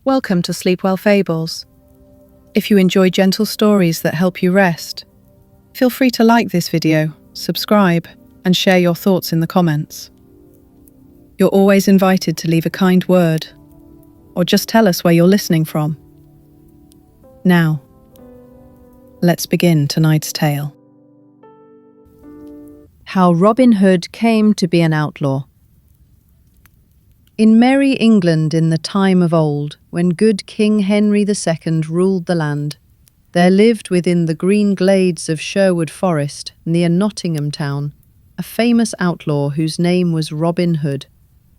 Welcome to Sleepwell Fables. If you enjoy gentle stories that help you rest, feel free to like this video, subscribe, and share your thoughts in the comments. You're always invited to leave a kind word, or just tell us where you're listening from. Now, let's begin tonight's tale. How Robin Hood came to be an outlaw. In merry England in the time of old, when good King Henry II ruled the land, there lived within the green glades of Sherwood forest, near Nottingham town, a famous outlaw whose name was Robin Hood.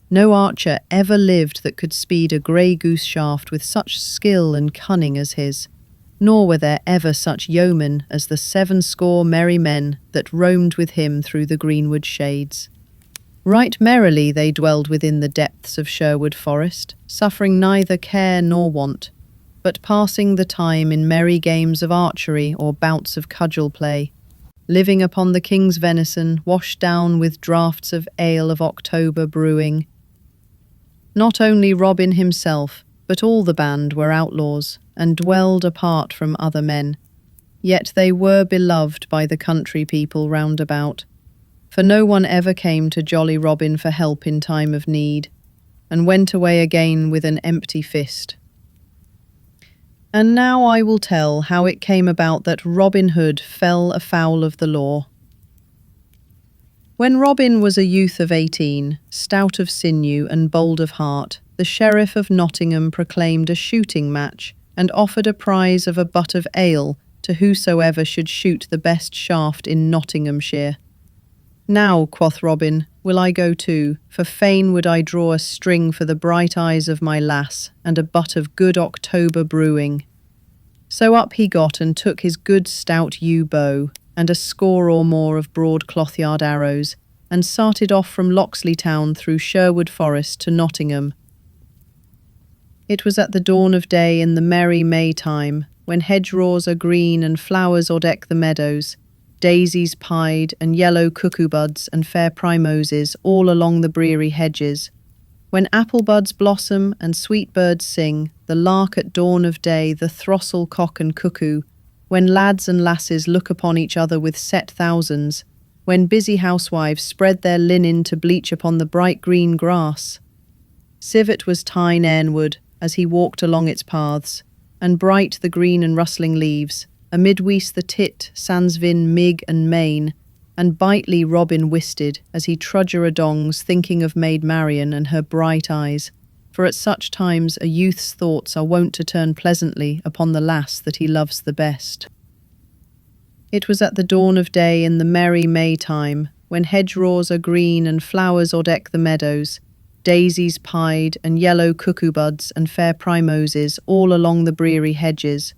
No archer ever lived that could speed a grey goose shaft with such skill and cunning as his, nor were there ever such yeomen as the 70 merry men that roamed with him through the greenwood shades. Right merrily they dwelled within the depths of Sherwood forest, suffering neither care nor want, but passing the time in merry games of archery or bouts of cudgel play, living upon the king's venison, washed down with draughts of ale of October brewing. Not only Robin himself, but all the band were outlaws, and dwelled apart from other men. Yet they were beloved by the country people round about, for no one ever came to jolly Robin for help in time of need, and went away again with an empty fist. And now I will tell how it came about that Robin Hood fell afoul of the law. When Robin was a youth of 18, stout of sinew and bold of heart, the Sheriff of Nottingham proclaimed a shooting match, and offered a prize of a butt of ale to whosoever should shoot the best shaft in Nottinghamshire. Now, quoth Robin, will I go too, for fain would I draw a string for the bright eyes of my lass, and a butt of good October brewing. So up he got and took his good stout yew bow, and a score or more of broad cloth-yard arrows, and started off from Locksley town through Sherwood forest to Nottingham. It was at the dawn of day in the merry May time, when hedgerows are green and flowers o'erdeck the meadows, daisies pied and yellow cuckoo buds and fair primroses all along the breery hedges, when apple buds blossom and sweet birds sing, the lark at dawn of day, the throstle, cock and cuckoo, when lads and lasses look upon each other with set thousands, when busy housewives spread their linen to bleach upon the bright green grass. Civet was Tyne Earnwood as he walked along its paths, and bright the green and rustling leaves, amidweast the tit, sansvin, mig and main, and bitely Robin wisted as he trudger adongs thinking of Maid Marian and her bright eyes, for at such times a youth's thoughts are wont to turn pleasantly upon the lass that he loves the best. It was at the dawn of day in the merry May time, when hedgerows are green and flowers o'erdeck the meadows, daisies pied and yellow cuckoo buds and fair primroses all along the breery hedges,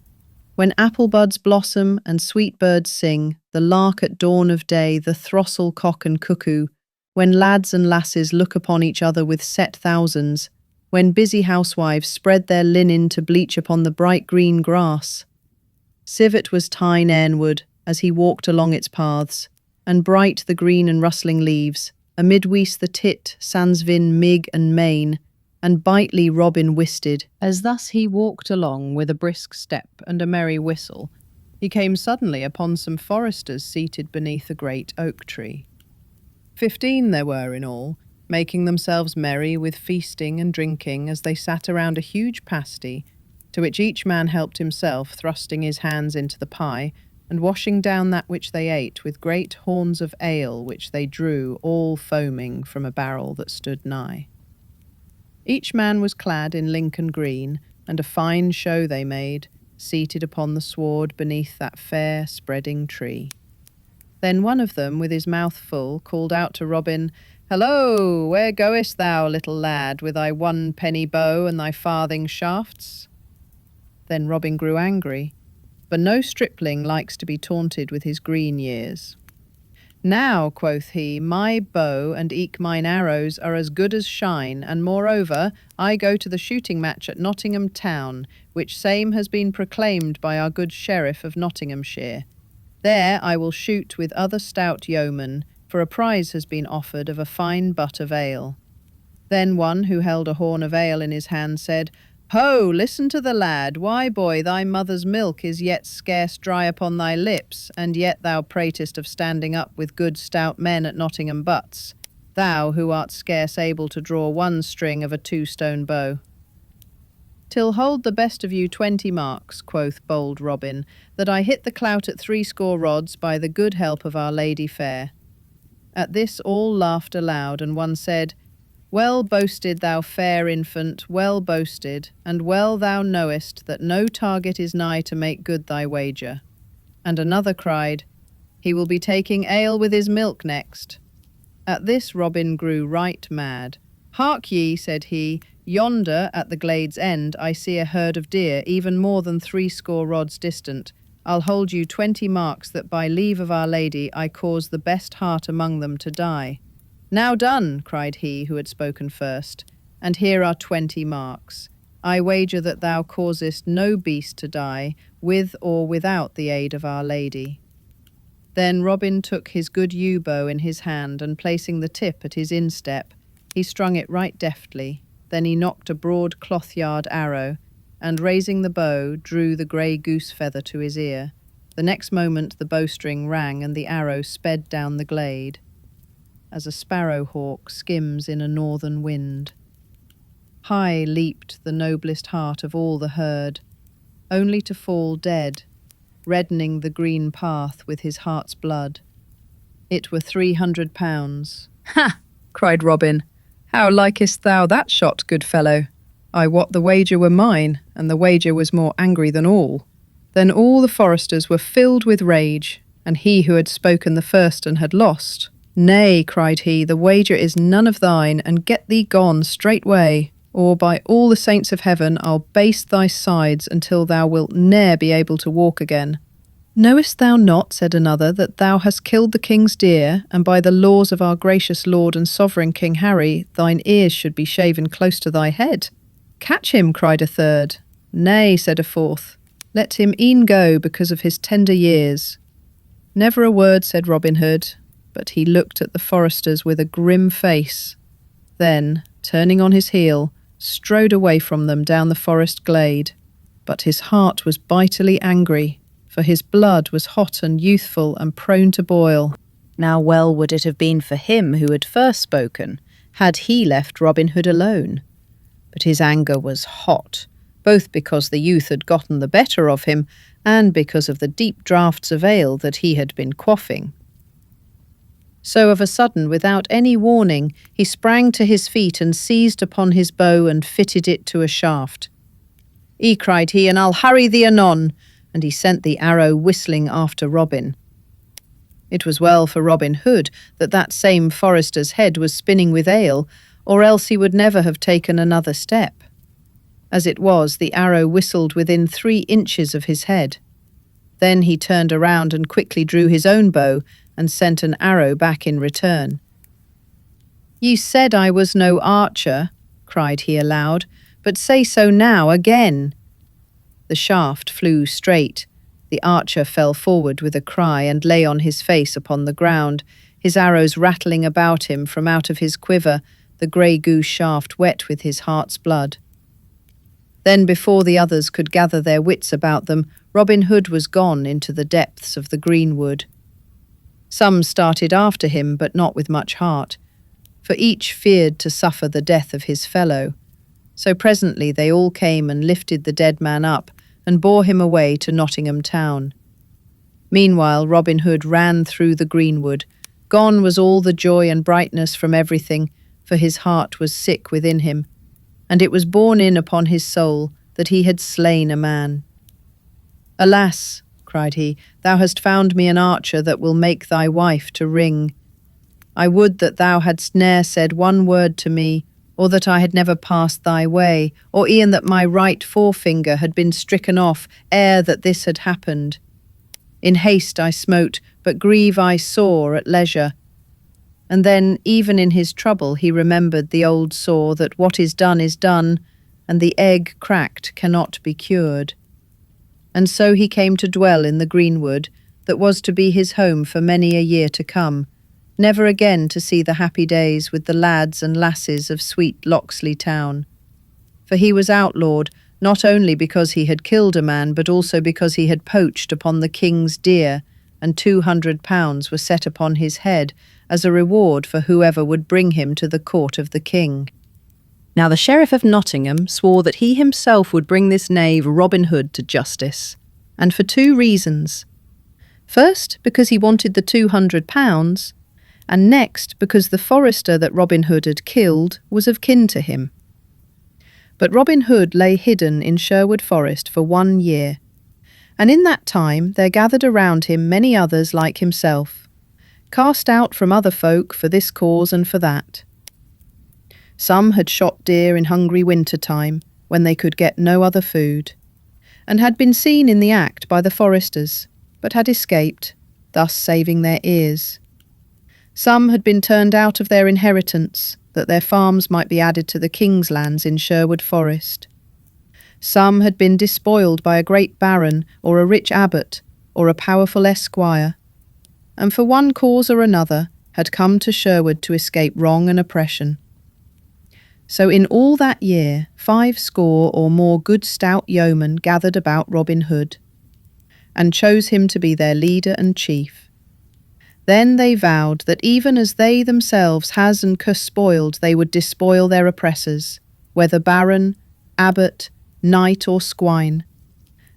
when apple buds blossom and sweet birds sing, the lark at dawn of day, the throstle, cock and cuckoo, when lads and lasses look upon each other with set thousands, when busy housewives spread their linen to bleach upon the bright green grass. Civet was Tyne Earnwood as he walked along its paths, and bright the green and rustling leaves, amidweast the tit, sansvin, mig and main, and bitely Robin wisted, as thus he walked along with a brisk step and a merry whistle, he came suddenly upon some foresters seated beneath a great oak tree. 15 there were in all, making themselves merry with feasting and drinking as they sat around a huge pasty, to which each man helped himself, thrusting his hands into the pie, and washing down that which they ate with great horns of ale which they drew, all foaming, from a barrel that stood nigh. Each man was clad in Lincoln green, and a fine show they made, seated upon the sward beneath that fair spreading tree. Then one of them, with his mouth full, called out to Robin, "Hello, where goest thou, little lad, with thy 1 penny bow and thy farthing shafts?" Then Robin grew angry, but no stripling likes to be taunted with his green years. "Now," quoth he, "my bow and eke mine arrows are as good as shine, and moreover, I go to the shooting match at Nottingham town, which same has been proclaimed by our good Sheriff of Nottinghamshire. There I will shoot with other stout yeomen, for a prize has been offered of a fine butt of ale." Then one who held a horn of ale in his hand said, Ho, listen to the lad. Why, boy, thy mother's milk is yet scarce dry upon thy lips, and yet thou pratest of standing up with good stout men at Nottingham butts, thou who art scarce able to draw one string of a 2-stone bow. Till hold the best of you 20 marks, quoth bold Robin, that I hit the clout at 60 rods by the good help of Our Lady fair. At this all laughed aloud, and one said, Well boasted, thou fair infant, well boasted, and well thou knowest that no target is nigh to make good thy wager. And another cried, He will be taking ale with his milk next. At this Robin grew right mad. Hark ye, said he, yonder at the glade's end I see a herd of deer, even more than 60 rods distant. I'll hold you 20 marks that by leave of Our Lady I cause the best heart among them to die. Now done, cried he who had spoken first, and here are 20 marks. I wager that thou causest no beast to die, with or without the aid of Our Lady. Then Robin took his good yew bow in his hand, and placing the tip at his instep, he strung it right deftly. Then he knocked a broad cloth-yard arrow, and raising the bow, drew the grey goose feather to his ear. The next moment the bowstring rang, and the arrow sped down the glade, as a sparrow-hawk skims in a northern wind. High leaped the noblest heart of all the herd, only to fall dead, reddening the green path with his heart's blood. It were 300 pounds. Ha! cried Robin. How likest thou that shot, good fellow? I wot the wager were mine, and the wager was more angry than all. Then all the foresters were filled with rage, and he who had spoken the first and had lost. Nay, cried he, the wager is none of thine, and get thee gone straightway, or by all the saints of heaven I'll baste thy sides until thou wilt ne'er be able to walk again. Knowest thou not, said another, that thou hast killed the king's deer, and by the laws of our gracious lord and sovereign King Harry, thine ears should be shaven close to thy head? Catch him, cried a third. Nay, said a fourth, let him e'en go because of his tender years. Never a word said Robin Hood, but he looked at the foresters with a grim face. Then, turning on his heel, strode away from them down the forest glade. But his heart was bitterly angry, for his blood was hot and youthful and prone to boil. Now well would it have been for him who had first spoken, had he left Robin Hood alone. But his anger was hot, both because the youth had gotten the better of him, and because of the deep draughts of ale that he had been quaffing. So of a sudden, without any warning, he sprang to his feet and seized upon his bow and fitted it to a shaft. Cried he, and I'll hurry thee anon, and he sent the arrow whistling after Robin. It was well for Robin Hood that that same forester's head was spinning with ale, or else he would never have taken another step. As it was, the arrow whistled within 3 inches of his head. Then he turned around and quickly drew his own bow and sent an arrow back in return. "Ye said I was no archer," cried he aloud, "but say so now again." The shaft flew straight. The archer fell forward with a cry and lay on his face upon the ground, his arrows rattling about him from out of his quiver, the grey goose shaft wet with his heart's blood. Then, before the others could gather their wits about them, Robin Hood was gone into the depths of the greenwood. Some started after him, but not with much heart, for each feared to suffer the death of his fellow. So presently they all came and lifted the dead man up and bore him away to Nottingham town. Meanwhile Robin Hood ran through the greenwood. Gone was all the joy and brightness from everything, for his heart was sick within him, and it was borne in upon his soul that he had slain a man. "Alas," cried he, "thou hast found me an archer that will make thy wife to ring. I would that thou hadst ne'er said one word to me, or that I had never passed thy way, or e'en that my right forefinger had been stricken off ere that this had happened. In haste I smote, but grieve I sore at leisure." And then, even in his trouble, he remembered the old saw that what is done, and the egg cracked cannot be cured. And so he came to dwell in the greenwood that was to be his home for many a year to come, never again to see the happy days with the lads and lasses of sweet Locksley town. for he was outlawed, not only because he had killed a man, but also because he had poached upon the king's deer, and £200 were set upon his head as a reward for whoever would bring him to the court of the king. Now the Sheriff of Nottingham swore that he himself would bring this knave Robin Hood to justice, and for two reasons. First, because he wanted the £200, and next, because the forester that Robin Hood had killed was of kin to him. But Robin Hood lay hidden in Sherwood Forest for 1 year, and in that time there gathered around him many others like himself, cast out from other folk for this cause and for that. Some had shot deer in hungry winter time, when they could get no other food, and had been seen in the act by the foresters, but had escaped, thus saving their ears. Some had been turned out of their inheritance, that their farms might be added to the king's lands in Sherwood Forest. Some had been despoiled by a great baron, or a rich abbot, or a powerful esquire, and for one cause or another had come to Sherwood to escape wrong and oppression. So in all that year 50 or more good stout yeomen gathered about Robin Hood, and chose him to be their leader and chief. Then they vowed that even as they themselves has and spoiled, they would despoil their oppressors, whether baron, abbot, knight or squine,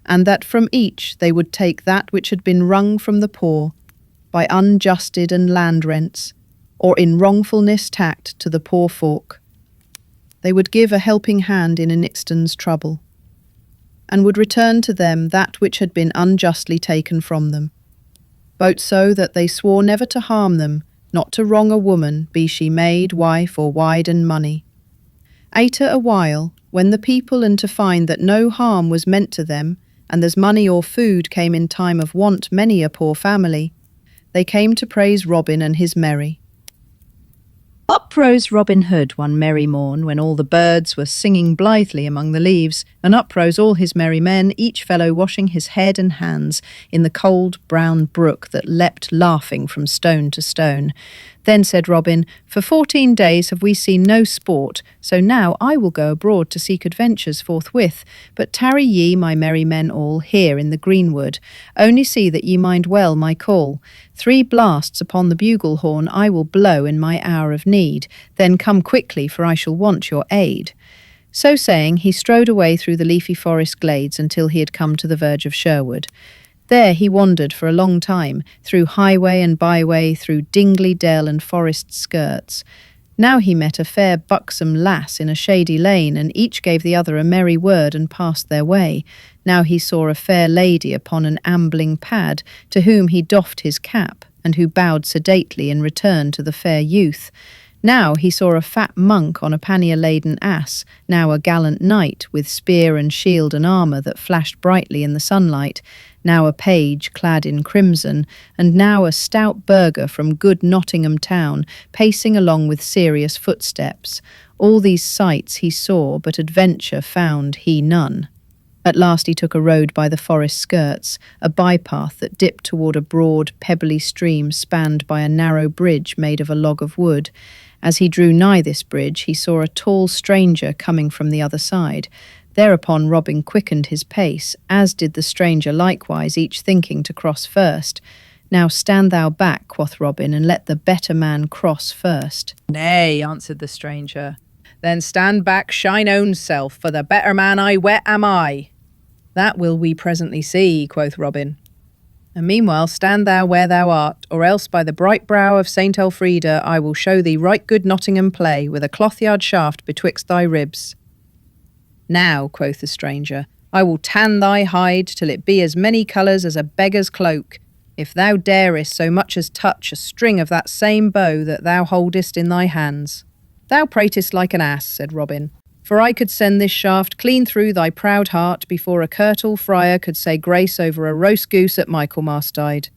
and that from each they would take that which had been wrung from the poor, by unjusted and land rents, or in wrongfulness tacked to the poor folk. They would give a helping hand in an ixton's trouble, and would return to them that which had been unjustly taken from them, both so that they swore never to harm them, not to wrong a woman, be she maid, wife, or widen money. After a while, when the people and to find that no harm was meant to them, and as money or food came in time of want many a poor family, they came to praise Robin and his merry. Up rose Robin Hood one merry morn, when all the birds were singing blithely among the leaves, and up rose all his merry men, each fellow washing his head and hands in the cold brown brook that leapt laughing from stone to stone. Then said Robin, "For 14 days have we seen no sport, so now I will go abroad to seek adventures forthwith. But tarry ye, my merry men all, here in the greenwood. Only see that ye mind well my call. 3 blasts upon the bugle horn I will blow in my hour of need. Then come quickly, for I shall want your aid." So saying, he strode away through the leafy forest glades until he had come to the verge of Sherwood. There he wandered for a long time, through highway and byway, through dingly dell and forest skirts. Now he met a fair buxom lass in a shady lane, and each gave the other a merry word and passed their way. Now he saw a fair lady upon an ambling pad, to whom he doffed his cap, and who bowed sedately in return to the fair youth. Now he saw a fat monk on a pannier-laden ass, now a gallant knight with spear and shield and armour that flashed brightly in the sunlight, now a page clad in crimson, and now a stout burgher from good Nottingham town, pacing along with serious footsteps. All these sights he saw, but adventure found he none. At last he took a road by the forest skirts, a bypath that dipped toward a broad, pebbly stream spanned by a narrow bridge made of a log of wood. As he drew nigh this bridge, he saw a tall stranger coming from the other side. Thereupon Robin quickened his pace, as did the stranger likewise, each thinking to cross first. "Now stand thou back," quoth Robin, "and let the better man cross first." "Nay," answered the stranger. "Then stand back, shine own self, for the better man I wet am I." "That will we presently see," quoth Robin. "And meanwhile stand thou where thou art, or else by the bright brow of Saint Elfrida I will show thee right good Nottingham play, with a cloth-yard shaft betwixt thy ribs." "Now," quoth the stranger, "I will tan thy hide till it be as many colours as a beggar's cloak, if thou darest so much as touch a string of that same bow that thou holdest in thy hands." "Thou pratest like an ass," said Robin, "for I could send this shaft clean through thy proud heart before a curtal friar could say grace over a roast goose at Michaelmastide."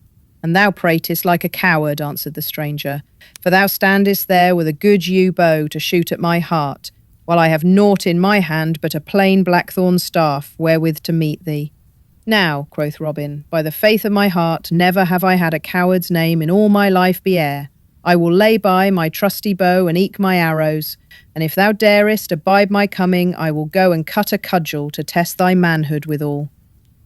"And thou pratest like a coward," answered the stranger, "for thou standest there with a good yew bow to shoot at my heart, while I have naught in my hand but a plain blackthorn staff wherewith to meet thee." "Now," quoth Robin, "by the faith of my heart, never have I had a coward's name in all my life be ere. I will lay by my trusty bow and eke my arrows, and if thou darest abide my coming, I will go and cut a cudgel to test thy manhood withal,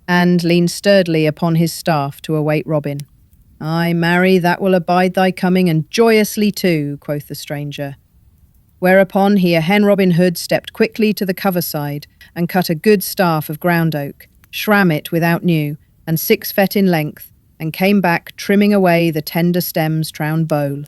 and lean sturdily upon his staff to await Robin. Ay, marry, that will abide thy coming, and joyously too, quoth the stranger. Whereupon here hen Robin Hood stepped quickly to the cover side, and cut a good staff of ground oak, shram it without new, and 6 fet in length, and came back trimming away the tender stems tround bole.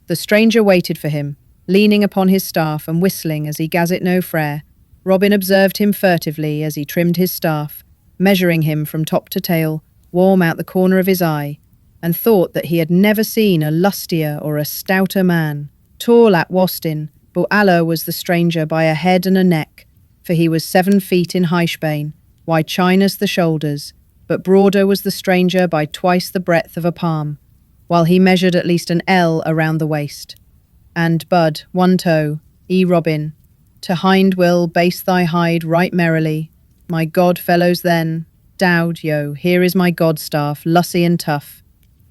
The stranger waited for him, leaning upon his staff and whistling as he gas it no frere. Robin observed him furtively as he trimmed his staff, measuring him from top to tail, warm out the corner of his eye, and thought that he had never seen a lustier or a stouter man. Tall at Wastin, but Alla was the stranger by a head and a neck, for he was 7 feet in heighsbane, wide chine as the shoulders, but broader was the stranger by twice the breadth of a palm, while he measured at least an ell around the waist. And Bud, 1 toe, Robin, to hind will base thy hide right merrily. My god fellows then, Dowd, yo, here is my god staff, lussy and tough.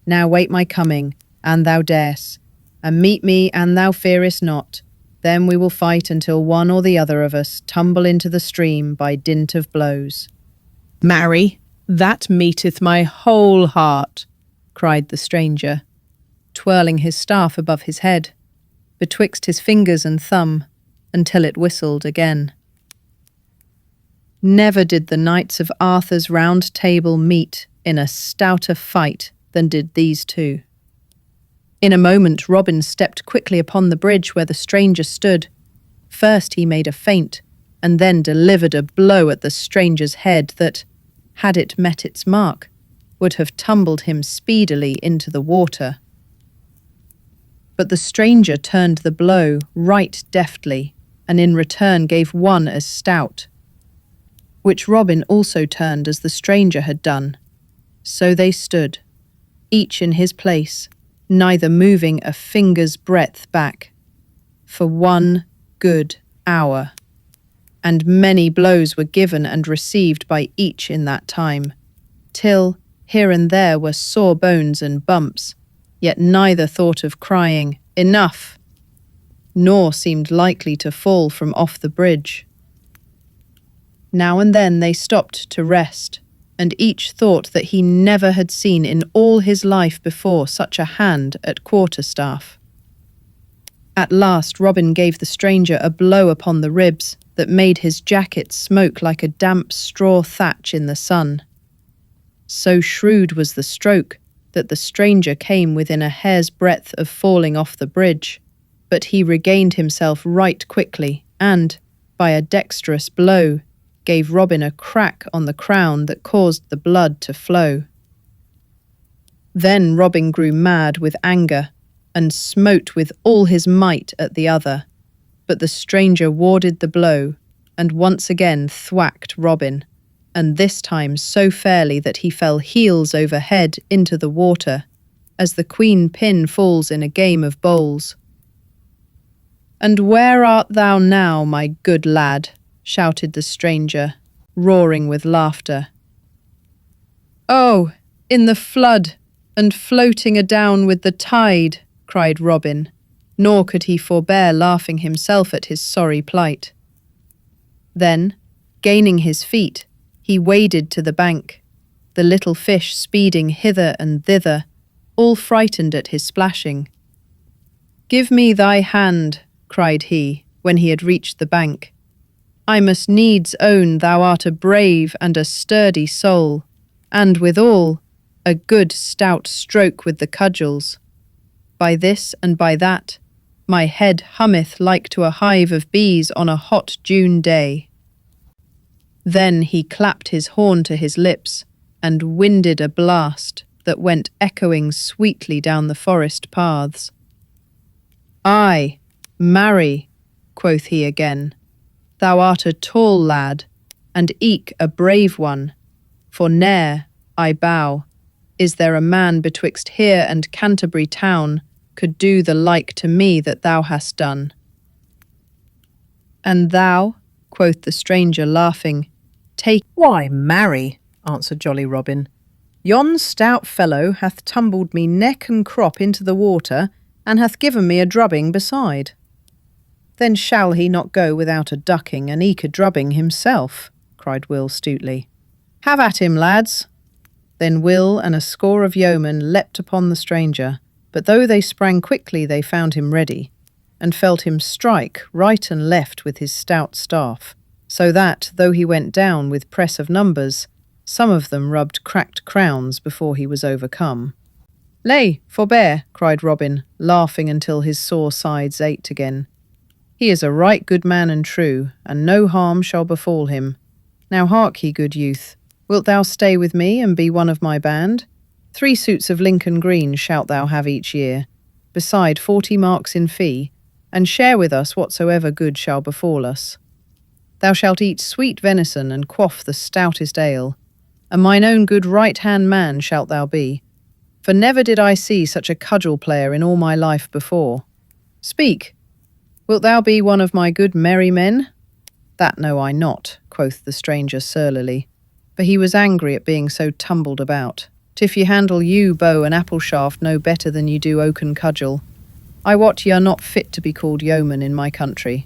Now wait my coming, an thou darest, and meet me an thou fearest not. Then we will fight until one or the other of us tumble into the stream by dint of blows. Marry, that meeteth my whole heart, cried the stranger, twirling his staff above his head, betwixt his fingers and thumb, until it whistled again. Never did the knights of Arthur's round table meet in a stouter fight than did these two. In a moment Robin stepped quickly upon the bridge where the stranger stood. First he made a feint, and then delivered a blow at the stranger's head that, had it met its mark, would have tumbled him speedily into the water. But the stranger turned the blow right deftly, and in return gave one as stout, which Robin also turned as the stranger had done. So they stood, each in his place, neither moving a finger's breadth back, for 1 good hour. And many blows were given and received by each in that time, till here and there were sore bones and bumps, yet neither thought of crying, "Enough!" nor seemed likely to fall from off the bridge. Now and then they stopped to rest, and each thought that he never had seen in all his life before such a hand at quarterstaff. At last Robin gave the stranger a blow upon the ribs that made his jacket smoke like a damp straw thatch in the sun. So shrewd was the stroke that the stranger came within a hair's breadth of falling off the bridge, but he regained himself right quickly and, by a dexterous blow, gave Robin a crack on the crown that caused the blood to flow. Then Robin grew mad with anger, and smote with all his might at the other, but the stranger warded the blow, and once again thwacked Robin, and this time so fairly that he fell heels over head into the water, as the queen pin falls in a game of bowls. "And where art thou now, my good lad?" shouted the stranger, roaring with laughter. "Oh, in the flood, and floating adown with the tide," cried Robin, nor could he forbear laughing himself at his sorry plight. Then, gaining his feet, he waded to the bank, the little fish speeding hither and thither, all frightened at his splashing. "Give me thy hand," cried he, when he had reached the bank. "I must needs own thou art a brave and a sturdy soul, and withal a good stout stroke with the cudgels. By this and by that, my head hummeth like to a hive of bees on a hot June day." Then he clapped his horn to his lips, and winded a blast that went echoing sweetly down the forest paths. "Ay, marry," quoth he again, "thou art a tall lad, and eke a brave one, for ne'er, I bow, is there a man betwixt here and Canterbury town could do the like to me that thou hast done." "And thou," quoth the stranger laughing, "take—" "Why, marry," answered jolly Robin, "yon stout fellow hath tumbled me neck and crop into the water, and hath given me a drubbing beside. Then shall he not go without a ducking and eke a drubbing himself, cried Will Stutely. Have at him, lads. Then Will and a score of yeomen leapt upon the stranger, but though they sprang quickly they found him ready, and felt him strike right and left with his stout staff, so that, though he went down with press of numbers, some of them rubbed cracked crowns before he was overcome. Lay, forbear, cried Robin, laughing until his sore sides ached again. He is a right good man and true, and no harm shall befall him. Now hark ye, good youth, wilt thou stay with me and be one of my band? 3 suits of Lincoln green shalt thou have each year, beside 40 marks in fee, and share with us whatsoever good shall befall us. Thou shalt eat sweet venison and quaff the stoutest ale, and mine own good right-hand man shalt thou be, for never did I see such a cudgel player in all my life before. Speak, wilt thou be one of my good merry men? That know I not, quoth the stranger surlily, for he was angry at being so tumbled about. If ye handle yew bow and apple shaft no better than ye do oaken cudgel, I wot ye are not fit to be called yeomen in my country.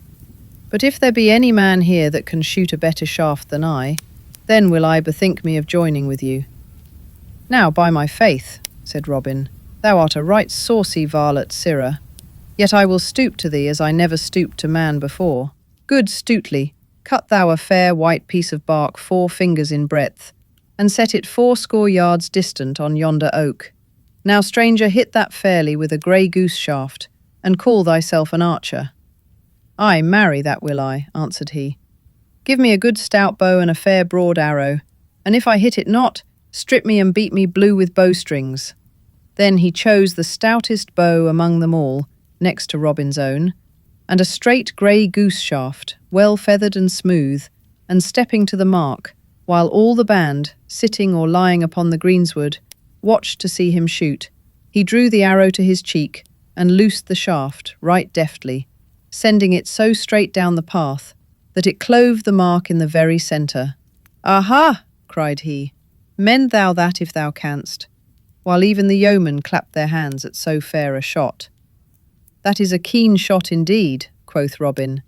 But if there be any man here that can shoot a better shaft than I, then will I bethink me of joining with you. Now, by my faith, said Robin, thou art a right saucy varlet, sirrah. Yet I will stoop to thee as I never stooped to man before. Good Stutely, cut thou a fair white piece of bark 4 fingers in breadth, and set it 80 yards distant on yonder oak. Now, stranger, hit that fairly with a grey goose shaft, and call thyself an archer. Ay, marry, that will I, answered he. Give me a good stout bow and a fair broad arrow, and if I hit it not, strip me and beat me blue with bowstrings. Then he chose the stoutest bow among them all, next to Robin's own, and a straight grey goose shaft, well feathered and smooth, and stepping to the mark, while all the band, sitting or lying upon the greensward, watched to see him shoot, he drew the arrow to his cheek, and loosed the shaft right deftly, sending it so straight down the path, that it clove the mark in the very centre. Aha! cried he, mend thou that if thou canst, while even the yeomen clapped their hands at so fair a shot. That is a keen shot indeed, quoth Robin.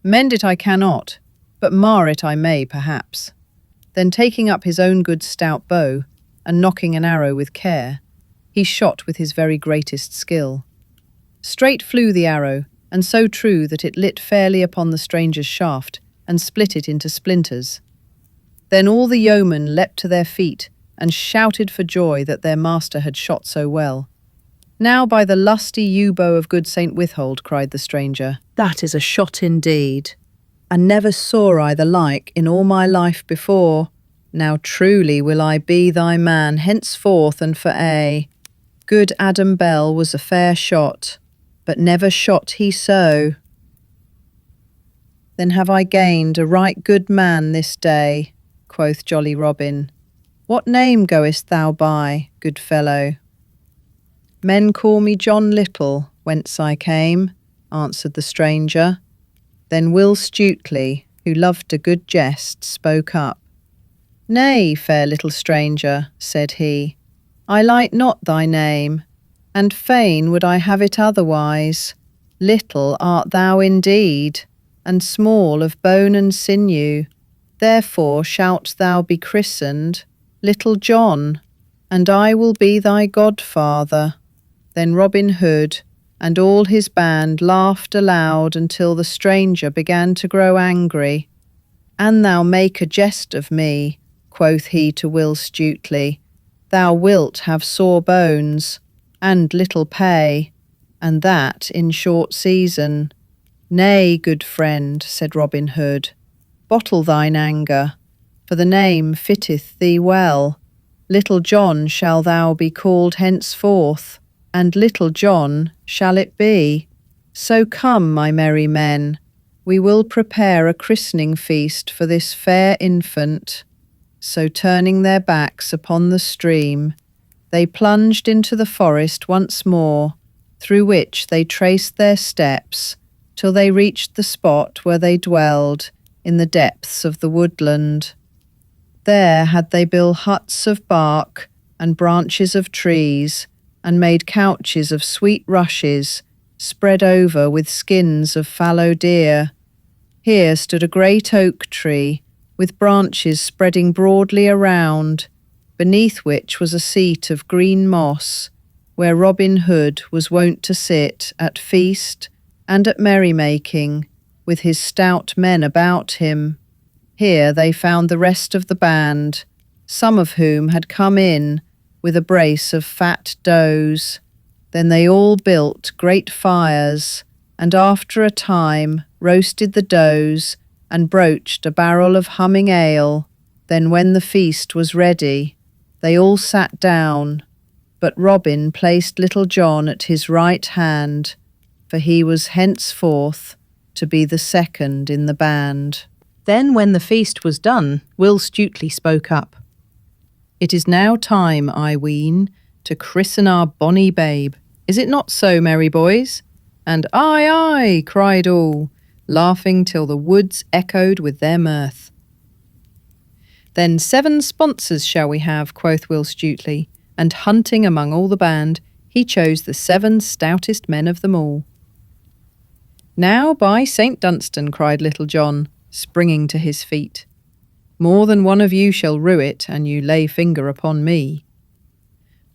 Mend it I cannot, but mar it I may, perhaps. Then taking up his own good stout bow, and nocking an arrow with care, he shot with his very greatest skill. Straight flew the arrow, and so true that it lit fairly upon the stranger's shaft, and split it into splinters. Then all the yeomen leapt to their feet, and shouted for joy that their master had shot so well. Now by the lusty yew-bow of good St. Withold, cried the stranger, that is a shot indeed, and never saw I the like in all my life before. Now truly will I be thy man henceforth and for aye. Good Adam Bell was a fair shot, but never shot he so. Then have I gained a right good man this day, quoth jolly Robin. What name goest thou by, good fellow? Men call me John Little, whence I came, answered the stranger. Then Will Stutely, who loved a good jest, spoke up. Nay, fair little stranger, said he, I like not thy name, and fain would I have it otherwise. Little art thou indeed, and small of bone and sinew. Therefore shalt thou be christened Little John, and I will be thy godfather. Then Robin Hood and all his band laughed aloud until the stranger began to grow angry. An thou make a jest of me, quoth he to Will Stutely, thou wilt have sore bones, and little pay, and that in short season. Nay, good friend, said Robin Hood, bottle thine anger, for the name fitteth thee well. Little John shall thou be called henceforth, and Little John shall it be. So come, my merry men, we will prepare a christening feast for this fair infant. So turning their backs upon the stream, they plunged into the forest once more, through which they traced their steps till they reached the spot where they dwelled in the depths of the woodland. There had they built huts of bark and branches of trees, and made couches of sweet rushes, spread over with skins of fallow deer. Here stood a great oak tree, with branches spreading broadly around, beneath which was a seat of green moss, where Robin Hood was wont to sit at feast and at merrymaking, with his stout men about him. Here they found the rest of the band, some of whom had come in with a brace of fat does. Then they all built great fires, and after a time roasted the does and broached a barrel of humming ale. Then when the feast was ready, they all sat down, but Robin placed Little John at his right hand, for he was henceforth to be the second in the band. Then when the feast was done, Will Stutely spoke up. "It is now time, I ween, to christen our bonny babe. Is it not so, merry boys?" And "Aye, aye," cried all, laughing till the woods echoed with their mirth. "Then 7 sponsors shall we have," quoth Will Stutely, and hunting among all the band, he chose the 7 stoutest men of them all. "Now, by St. Dunstan," cried Little John, springing to his feet, "more than one of you shall rue it, an you lay finger upon me."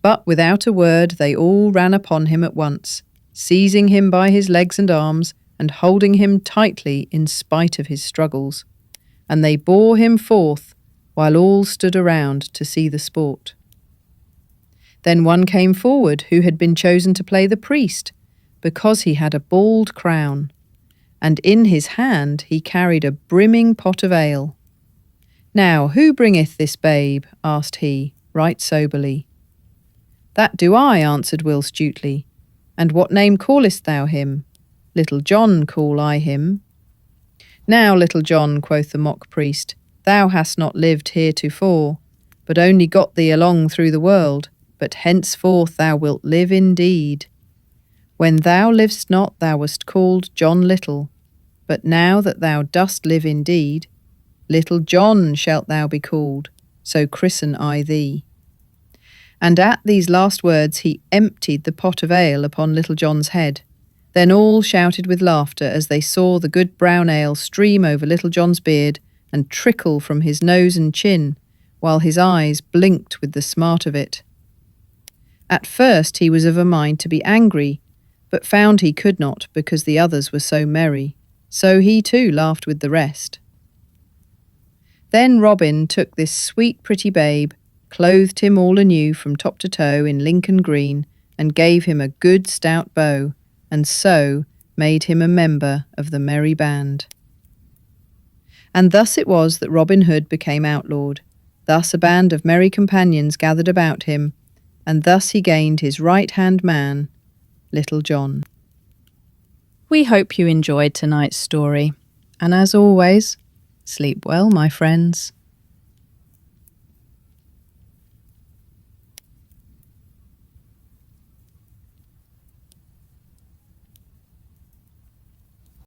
But without a word they all ran upon him at once, seizing him by his legs and arms, and holding him tightly in spite of his struggles. And they bore him forth, while all stood around to see the sport. Then one came forward who had been chosen to play the priest, because he had a bald crown, and in his hand he carried a brimming pot of ale. "Now, who bringeth this babe?" asked he, right soberly. "That do I," answered Will Stutely. "And what name callest thou him?" "Little John call I him." "Now, Little John," quoth the mock priest, "thou hast not lived heretofore, but only got thee along through the world, but henceforth thou wilt live indeed. When thou liv'st not, thou wast called John Little, but now that thou dost live indeed, Little John shalt thou be called, so christen I thee." And at these last words he emptied the pot of ale upon Little John's head. Then all shouted with laughter as they saw the good brown ale stream over Little John's beard and trickle from his nose and chin, while his eyes blinked with the smart of it. At first he was of a mind to be angry, but found he could not because the others were so merry. So he too laughed with the rest. Then Robin took this sweet pretty babe, clothed him all anew from top to toe in Lincoln green, and gave him a good stout bow, and so made him a member of the merry band. And thus it was that Robin Hood became outlawed. Thus a band of merry companions gathered about him, and thus he gained his right-hand man, Little John. We hope you enjoyed tonight's story, and as always, sleep well, my friends.